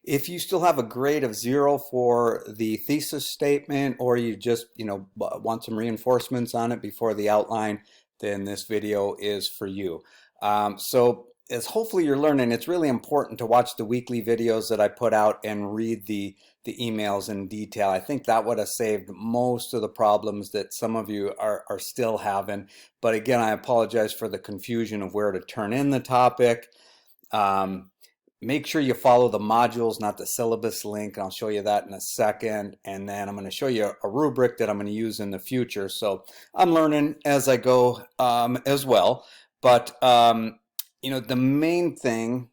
If you still have a grade of 0 for the thesis statement, or you just, want some reinforcements on it before the outline, then this video is for you. So as hopefully you're learning, it's really important to watch the weekly videos that I put out and read the emails in detail. I think that would have saved most of the problems that some of you are still having. But again, I apologize for the confusion of where to turn in the topic. Make sure you follow the modules, not the syllabus link, and I'll show you that in a second. And then I'm going to show you a rubric that I'm going to use in the future. So I'm learning as I go as well. But, the main thing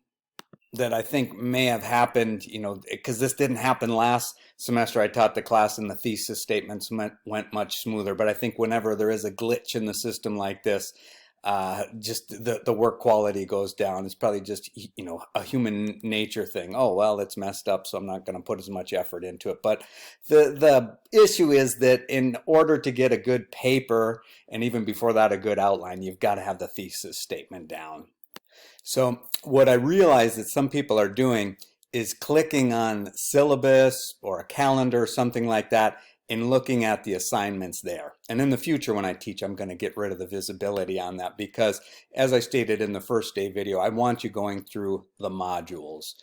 that I think may have happened, because this didn't happen last semester. I taught the class and the thesis statements went much smoother. But I think whenever there is a glitch in the system like this, just the work quality goes down. It's probably just, a human nature thing. Oh, well, it's messed up, so I'm not going to put as much effort into it. But the issue is that in order to get a good paper, and even before that, a good outline, you've got to have the thesis statement down. So what I realize that some people are doing is clicking on syllabus or a calendar or something like that and looking at the assignments there. And in the future when I teach, I'm going to get rid of the visibility on that because, as I stated in the first day video, I want you going through the modules.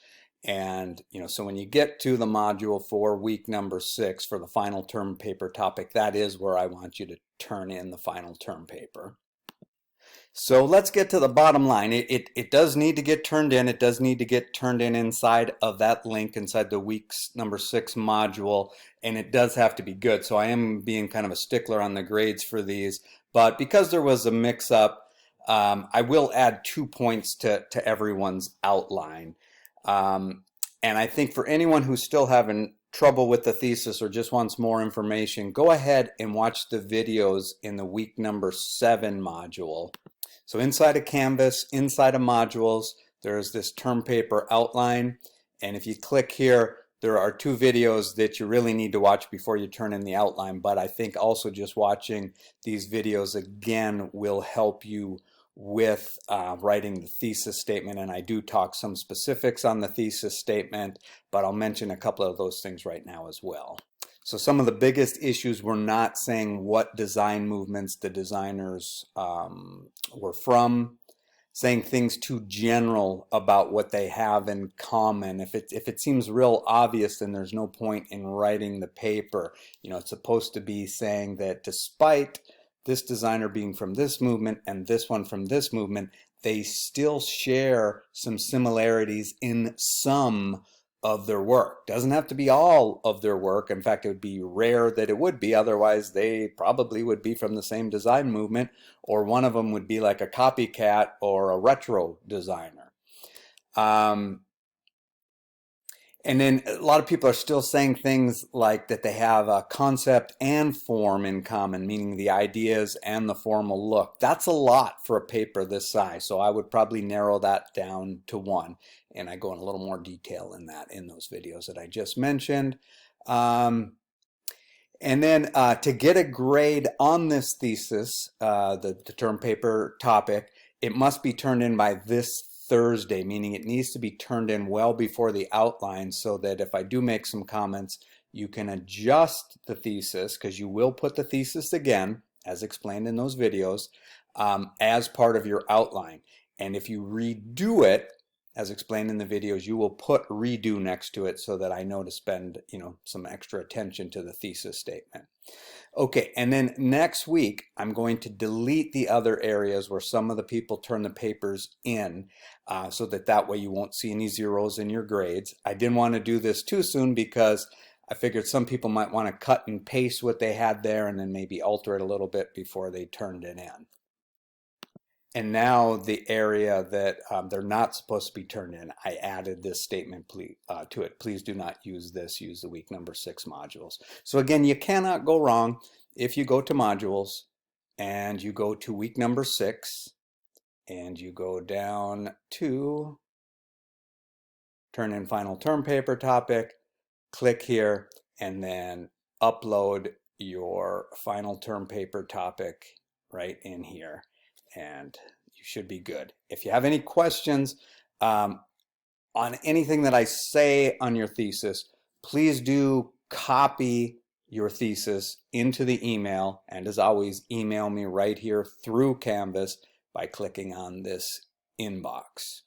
And, so when you get to the module for week number 6 for the final term paper topic, that is where I want you to turn in the final term paper. So let's get to the bottom line. It does need to get turned in. It does need to get turned in inside of that link, inside the week's number 6 module, and it does have to be good. So I am being kind of a stickler on the grades for these, but because there was a mix-up, I will add 2 points to everyone's outline. And I think for anyone who's still having trouble with the thesis or just wants more information, go ahead and watch the videos in the week number 7 module. So inside of Canvas, inside of modules, there's this term paper outline. And if you click here, there are 2 videos that you really need to watch before you turn in the outline. But I think also just watching these videos again will help you with writing the thesis statement. And I do talk some specifics on the thesis statement, but I'll mention a couple of those things right now as well. So some of the biggest issues were not saying what design movements the designers were from, saying things too general about what they have in common. If it seems real obvious, then there's no point in writing the paper. It's supposed to be saying that despite this designer being from this movement and this one from this movement, they still share some similarities in some of their work. Doesn't have to be all of their work. In fact, it would be rare that it would be. Otherwise, they probably would be from the same design movement, or one of them would be like a copycat or a retro designer. And then a lot of people are still saying things like that they have a concept and form in common, meaning the ideas and the formal look. That's a lot for a paper this size, so I would probably narrow that down to 1. And I go in a little more detail in that in those videos that I just mentioned. And then to get a grade on this thesis, the term paper topic, it must be turned in by this Thursday, meaning it needs to be turned in well before the outline so that if I do make some comments, you can adjust the thesis, because you will put the thesis again, as explained in those videos, as part of your outline. And if you redo it, as explained in the videos, you will put redo next to it so that I know to spend, some extra attention to the thesis statement. Okay, and then next week, I'm going to delete the other areas where some of the people turn the papers in so that way you won't see any zeros in your grades. I didn't want to do this too soon because I figured some people might want to cut and paste what they had there and then maybe alter it a little bit before they turned it in. And now the area that they're not supposed to be turned in, I added this statement to it. Please do not use this. Use the week number 6 modules. So again, you cannot go wrong if you go to modules and you go to week number 6 and you go down to turn in final term paper topic, click here, and then upload your final term paper topic right in here. And you should be good. If you have any questions, on anything that I say on your thesis, please do copy your thesis into the email, and as always, email me right here through Canvas by clicking on this inbox.